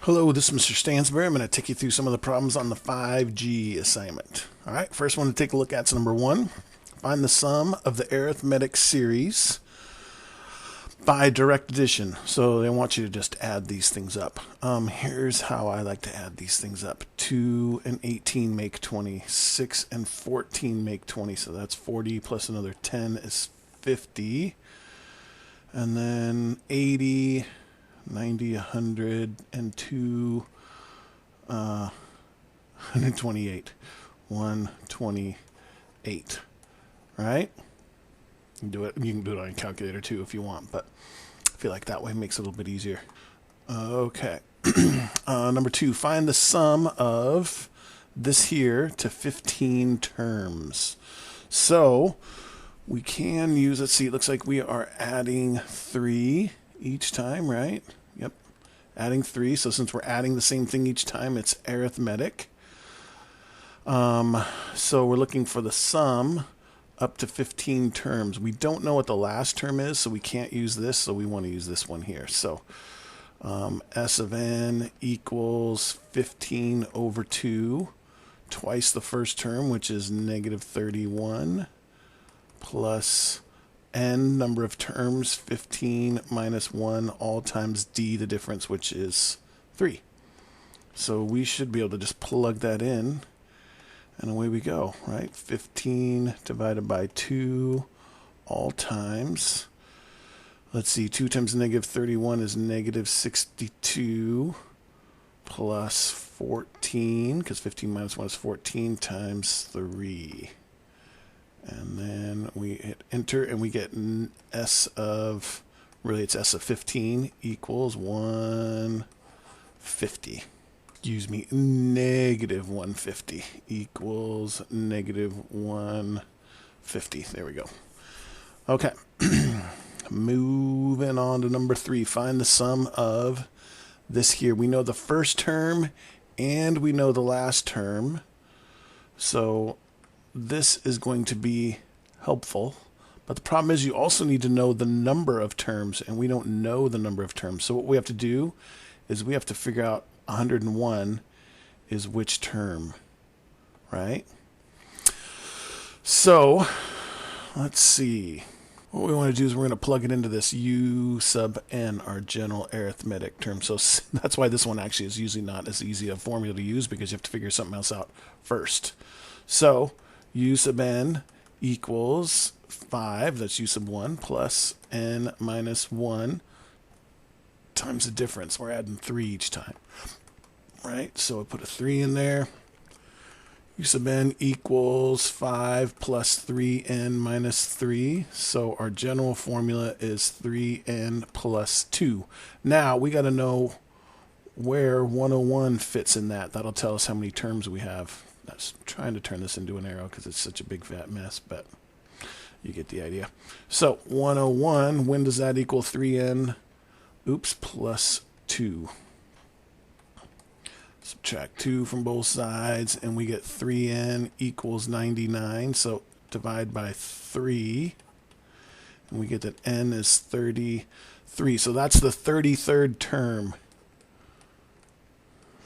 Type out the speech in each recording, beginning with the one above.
Hello, this is Mr. Stansbury. I'm going to take you through some of the problems on the 5G assignment. All right, first one to take a look at is number 1. Find the sum of the arithmetic series by direct addition. So they want you to just add these things up. Here's how I like to add these things up. 2 and 18 make 20. 6 and 14 make 20. So that's 40 plus another 10 is 50. And then 80... 90, 100, and 2, 128. 128. Right? You can do it. You can do it on a calculator too if you want, but I feel like that way makes it a little bit easier. Okay. Number 2, find the sum of this here to 15 terms. So we can use, let's see, it looks like we are adding 3 each time, right? Yep. Adding 3. So since we're adding the same thing each time, it's arithmetic. So we're looking for the sum up to 15 terms. We don't know what the last term is, so we can't use this, so we want to use this one here. So S of n equals 15 over 2, twice the first term, which is negative 31, plus n, number of terms, 15 minus 1, all times d, the difference, which is 3. So we should be able to just plug that in, and away we go, right? 15 divided by 2, all times. Let's see, 2 times negative 31 is negative 62, plus 14, because 15 minus 1 is 14, times 3. And then we hit enter, and we get S of, really it's S of 15 equals 150. Excuse me, negative 150 equals negative 150. There we go. Okay. Moving on to number 3. Find the sum of this here. We know the first term and we know the last term. So this is going to be helpful, but the problem is you also need to know the number of terms, and we don't know the number of terms. So what we have to do is we have to figure out 101 is which term, right? So let's see. What we want to do is we're going to plug it into this u sub n, our general arithmetic term. So that's why this one actually is usually not as easy a formula to use, because you have to figure something else out first. So u sub n equals 5, that's u sub 1, plus n minus 1 times the difference. We're adding 3 each time, right? So I put a 3 in there. U sub n equals 5 plus 3n minus 3. So our general formula is 3n plus 2. Now we got to know where 101 fits in that. That'll tell us how many terms we have. I was trying to turn this into an arrow because it's such a big fat mess, but you get the idea. So 101, when does that equal 3n? Oops, plus 2. Subtract 2 from both sides, and we get 3n equals 99. So divide by 3, and we get that n is 33. So that's the 33rd term.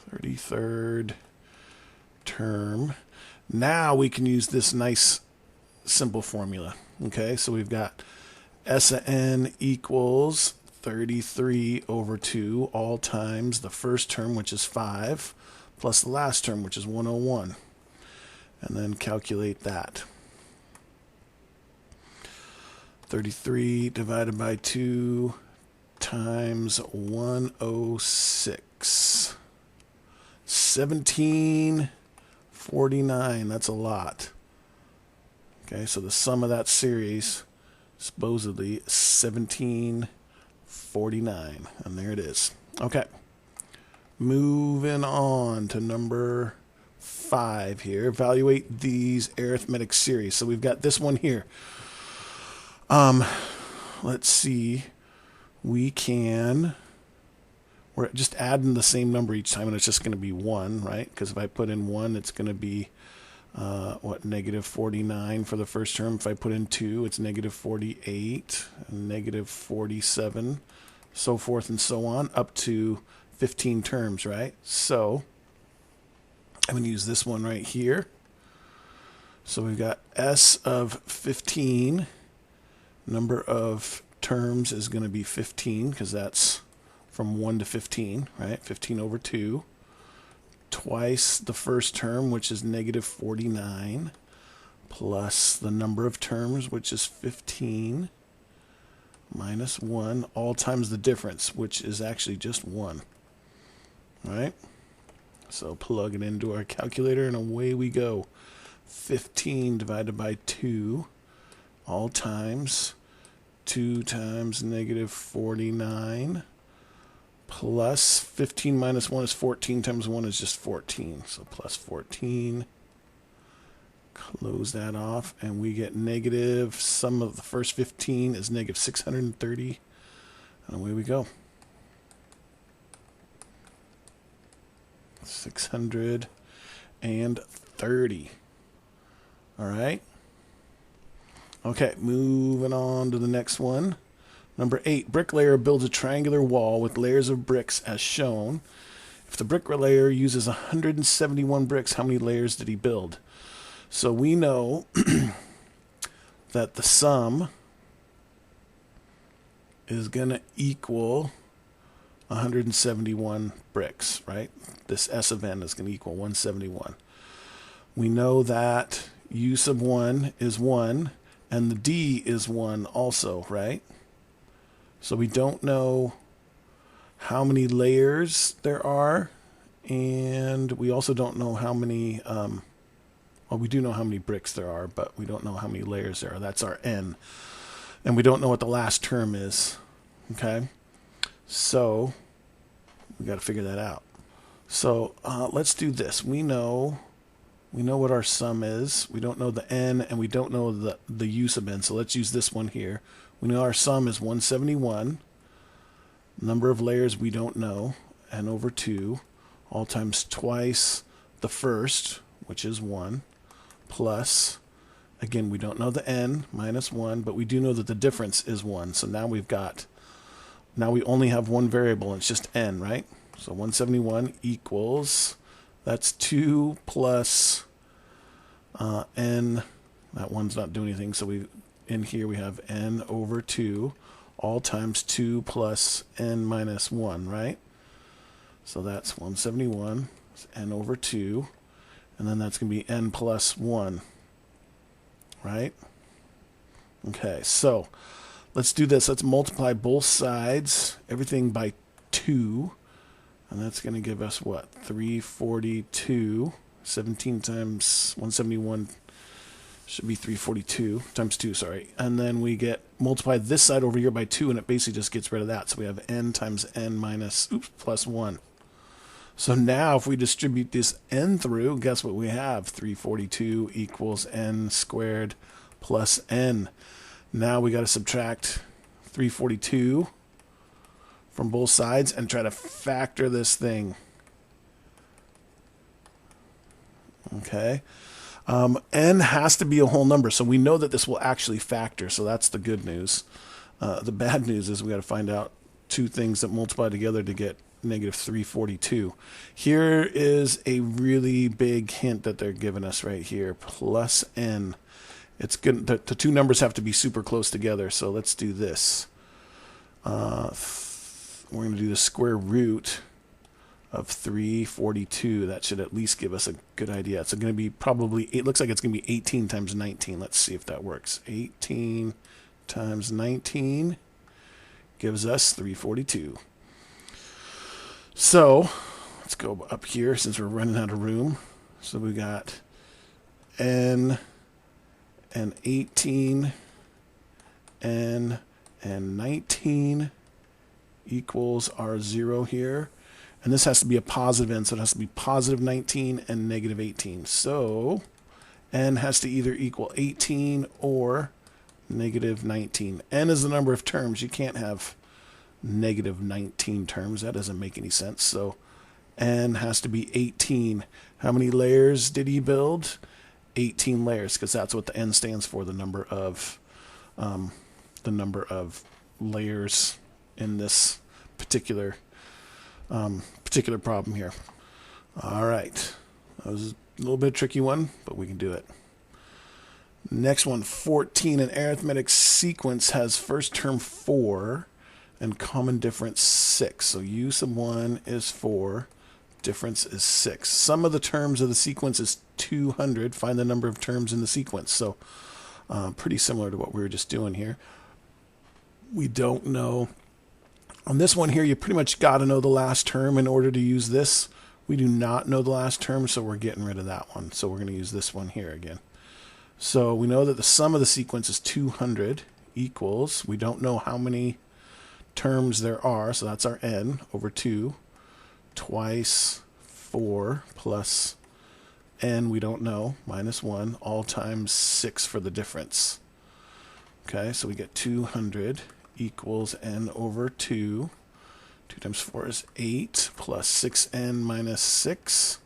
33rd term. Now we can use this nice simple formula. Okay, so we've got S of n equals 33 over 2, all times the first term, which is 5, plus the last term, which is 101. And then calculate that. 33 divided by 2 times 106. 1749. That's a lot. Okay, so the sum of that series, supposedly 1749. And there it is. Okay. Moving on to number 5 here. Evaluate these arithmetic series. So we've got this one here. Let's see. We're just adding the same number each time, and it's just going to be 1, right? Because if I put in 1, it's going to be, negative 49 for the first term. If I put in 2, it's negative 48, and negative 47, so forth and so on, up to 15 terms, right? So I'm going to use this one right here. So we've got S of 15. Number of terms is going to be 15 because that's from 1 to 15, right? 15 over 2. Twice the first term, which is negative 49, plus the number of terms, which is 15, minus 1, all times the difference, which is actually just 1. All right? So plug it into our calculator, and away we go. 15 divided by 2, all times 2 times negative 49, plus 15 minus 1 is 14 times 1 is just 14. So plus 14. Close that off, and we get negative. Sum of the first 15 is negative 630. And away we go. 630. All right. Okay, moving on to the next one. Number 8, bricklayer builds a triangular wall with layers of bricks as shown. If the bricklayer uses 171 bricks, how many layers did he build? So we know that the sum is going to equal 171 bricks, right? This S of n is going to equal 171. We know that u sub 1 is 1, and the d is 1 also, right? So we don't know how many layers there are, and we also don't know how many, well, we do know how many bricks there are, but we don't know how many layers there are. That's our n. And we don't know what the last term is, okay? So we got to figure that out. So let's do this. We know what our sum is. We don't know the n, and we don't know the u sub n. So let's use this one here. We know our sum is 171. Number of layers we don't know, n over 2, all times twice the first, which is 1, plus, again, we don't know the n, minus 1, but we do know that the difference is 1. So now we only have one variable, and it's just n, right? So 171 equals, that's 2 plus n, that one's not doing anything, so in here we have n over 2, all times 2 plus n minus 1, right? So that's 171, it's n over 2, and then that's going to be n plus 1, right? Okay, so let's do this. Let's multiply both sides, everything by 2, and that's going to give us what? 342. 17 times 171 should be 342 times 2, sorry. And then we multiply this side over here by 2, and it basically just gets rid of that. So we have n times n minus, plus 1. So now if we distribute this n through, guess what we have? 342 equals n squared plus n. Now we got to subtract 342 from both sides and try to factor this thing. Okay. N has to be a whole number, so we know that this will actually factor, so that's the good news. The bad news is we got to find out two things that multiply together to get negative 342. Here is a really big hint that they're giving us right here, plus n. It's good. The two numbers have to be super close together, so let's do this. We're going to do the square root of 342. That should at least give us a good idea. It's going to be probably, it looks like it's going to be 18 times 19. Let's see if that works. 18 times 19 gives us 342. So let's go up here since we're running out of room. So we got n and 18, n and 19 equals our 0 here. And this has to be a positive n, so it has to be positive 19 and negative 18. So n has to either equal 18 or negative 19. N is the number of terms. You can't have negative 19 terms. That doesn't make any sense. So n has to be 18. How many layers did he build? 18 layers, because that's what the n stands for, the number of layers in this particular particular problem here. All right. That was a little bit tricky one, but we can do it. Next one, 14. An arithmetic sequence has first term 4 and common difference 6. So u sub 1 is 4, difference is 6. Sum of the terms of the sequence is 200. Find the number of terms in the sequence. So pretty similar to what we were just doing here. We don't know. On this one here, you pretty much got to know the last term in order to use this. We do not know the last term, so we're getting rid of that one. So we're going to use this one here again. So we know that the sum of the sequence is 200 equals, we don't know how many terms there are, so that's our n, over 2, twice 4 plus n, we don't know, minus 1, all times 6 for the difference. Okay, so we get 200 equals n over 2. 2 times 4 is 8, plus 6n minus 6.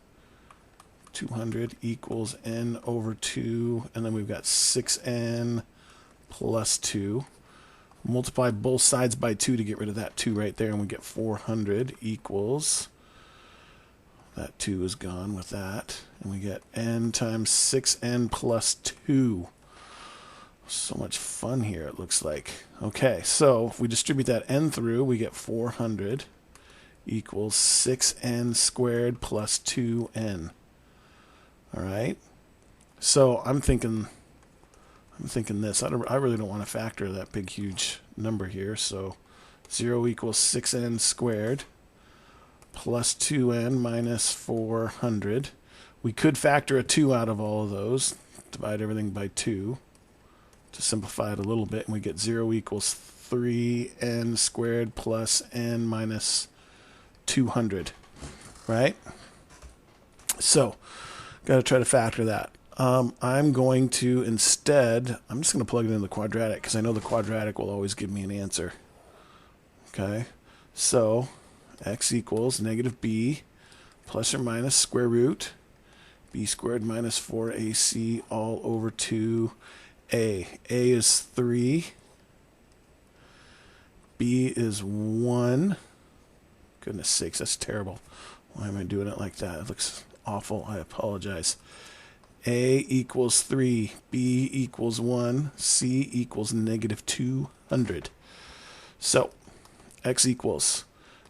200 equals n over 2, and then we've got 6n plus 2. Multiply both sides by 2 to get rid of that 2 right there, and we get 400 equals, that 2 is gone with that, and we get n times 6n plus 2. So much fun here, it looks like. Okay, so if we distribute that n through, we get 400 equals 6n squared plus 2n. All right, so I'm thinking this. I really don't want to factor that big, huge number here. So 0 equals 6n squared plus 2n minus 400. We could factor a 2 out of all of those. Divide everything by 2 to simplify it a little bit, and we get 0 equals 3n squared plus n minus 200. Right? So got to try to factor that. I'm going to instead, I'm just going to plug it in the quadratic because I know the quadratic will always give me an answer. Okay, so x equals negative b plus or minus square root b squared minus 4ac all over 2a. A is 3. B is 1. Goodness sakes, that's terrible. Why am I doing it like that? It looks awful. I apologize. A equals 3, B equals 1, C equals negative 200. So, x equals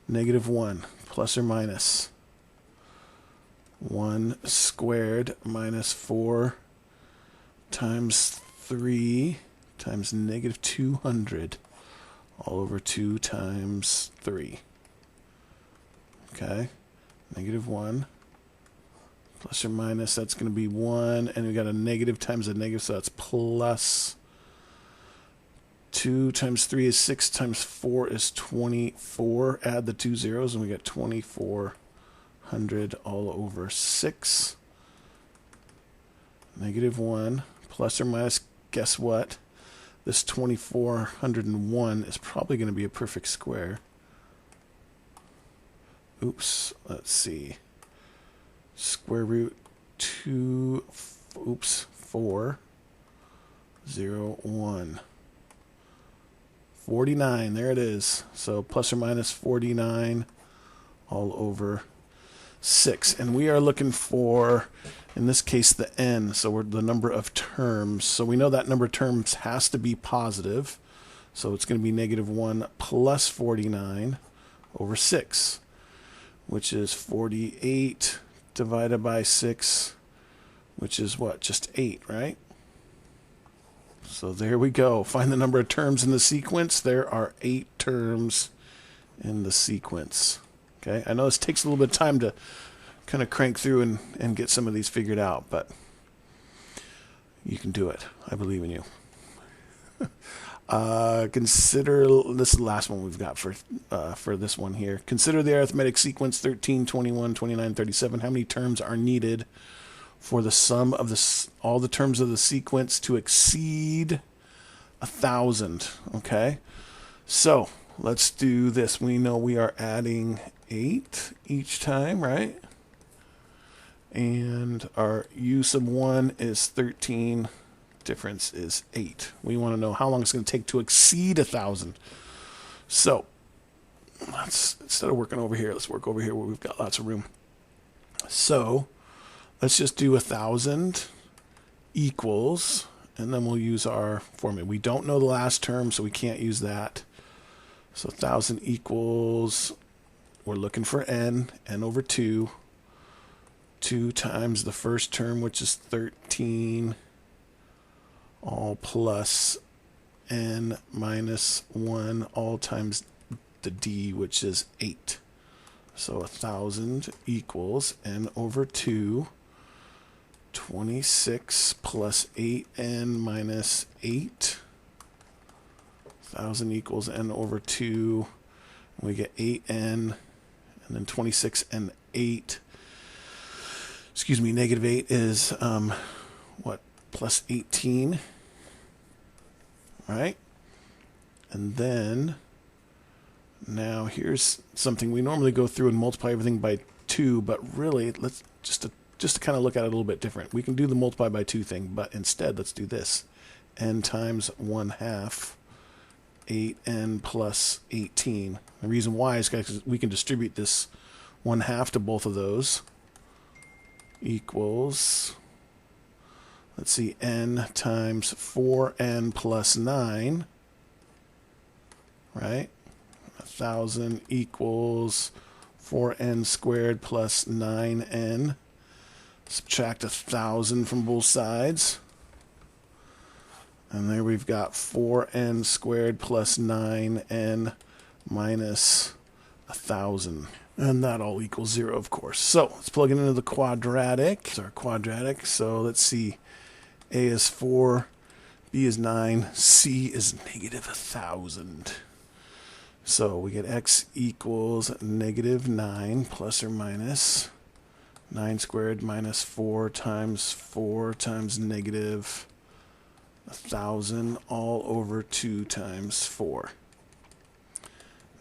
negative 1 plus or minus 1 squared minus 4 times 3 times negative 200 all over 2 times 3. Okay, negative 1 plus or minus, that's going to be 1, and we got a negative times a negative, so that's plus 2 times 3 is 6 times 4 is 24. Add the 2 zeros, and we get 2400 all over 6. Negative 1 plus or minus, guess what? This 2401 is probably going to be a perfect square. Oops, let's see. Square root 4, 0, 1. 49, there it is. So plus or minus 49 all over 6. And we are looking for, in this case, the n, so we're the number of terms. So we know that number of terms has to be positive. So it's going to be negative 1 plus 49 over 6, which is 48 divided by 6, which is what? Just 8, right? So there we go. Find the number of terms in the sequence. There are 8 terms in the sequence. Okay, I know this takes a little bit of time to kind of crank through and get some of these figured out, but you can do it. I believe in you. Consider, this is the last one we've got for this one here. Consider the arithmetic sequence 13, 21, 29, 37. How many terms are needed for the sum of all the terms of the sequence to exceed 1,000? Okay, so let's do this. We know we are adding 8 each time, right? And our u sub 1 is 13. Difference is 8. We want to know how long it's going to take to exceed 1,000. So instead of working over here, let's work over here where we've got lots of room. So let's just do 1,000 equals, and then we'll use our formula. We don't know the last term, so we can't use that. So 1,000 equals, we're looking for n over 2. 2 times the first term, which is 13, all plus n minus 1, all times the d, which is 8. So 1,000 equals n over 2, 26 plus 8n minus 8. 1,000 equals n over 2. We get 8n, and then 26 and 8. Excuse me, negative 8 is, what, plus 18, right? And then, now here's something. We normally go through and multiply everything by 2, but really, let's just to kind of look at it a little bit different. We can do the multiply by 2 thing, but instead, let's do this. N times 1/2, 8n plus 18. The reason why is because we can distribute this 1/2 to both of those. Equals, let's see, n times 4n plus 9, right? 1,000 equals 4n squared plus 9n. Subtract 1,000 from both sides. And there we've got 4n squared plus 9n minus 1,000. And that all equals 0, of course. So let's plug it into the quadratic. It's our quadratic. So let's see. A is 4, B is 9, C is negative 1,000. So we get x equals negative 9 plus or minus 9 squared minus 4 times negative 1,000 all over 2 times 4.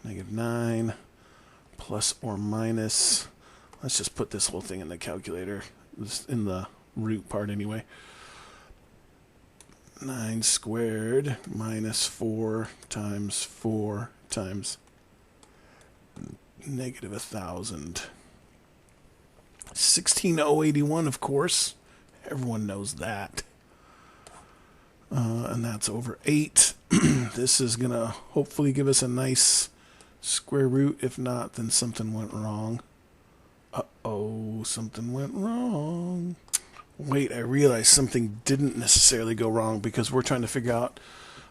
Negative 9 plus or minus, let's just put this whole thing in the calculator, in the root part anyway. 9 squared minus 4 times negative 1,000. 16,081, of course. Everyone knows that. And that's over 8. This is going to hopefully give us a nice square root. If not, then something went wrong. Uh-oh, something went wrong. Wait, I realized something didn't necessarily go wrong, because we're trying to figure out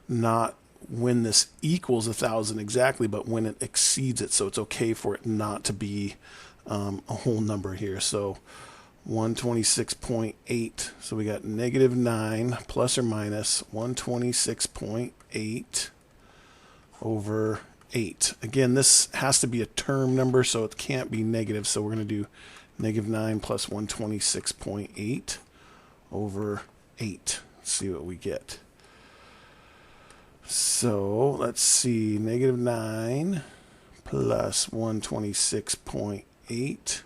not when this equals 1,000 exactly, but when it exceeds it. So it's okay for it not to be a whole number here. So 126.8. So we got negative 9 plus or minus 126.8 over 8. Again, this has to be a term number, so it can't be negative. So we're going to do negative 9 plus 126.8 over 8. Let's see what we get. So let's see, negative 9 plus 126.8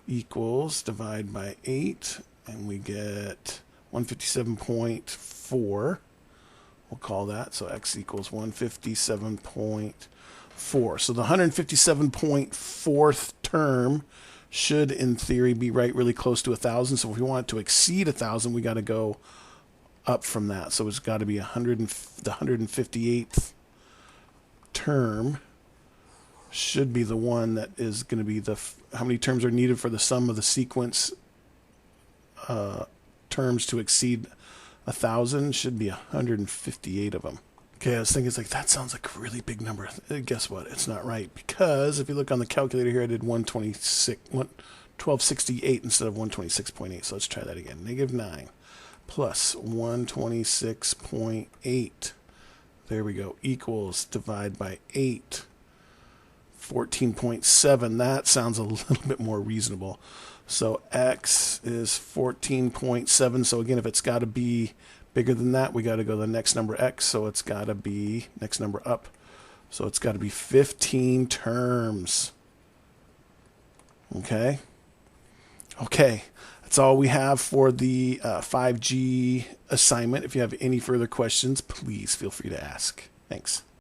equals, divide by 8, and we get 157.4. We'll call that. So x equals 157.4. So the 157.4th term should, in theory, be really close to 1,000. So if we want it to exceed 1,000, we got to go up from that. So it's got to be the 158th term should be the one that is going to be how many terms are needed for the sum of the sequence terms to exceed 1,000. Should be 158 of them. Okay, I was thinking, it's like, that sounds like a really big number. Guess what? It's not right, because if you look on the calculator here, I did 1268 instead of 126.8. So let's try that again. Negative 9 plus 126.8. There we go. Equals, divide by 8. 14.7. That sounds a little bit more reasonable. So x is 14.7. So again, if it's got to be bigger than that, we got to go the next number x. So it's got to be next number up. So it's got to be 15 terms. Okay. Okay. That's all we have for the 5G assignment. If you have any further questions, please feel free to ask. Thanks.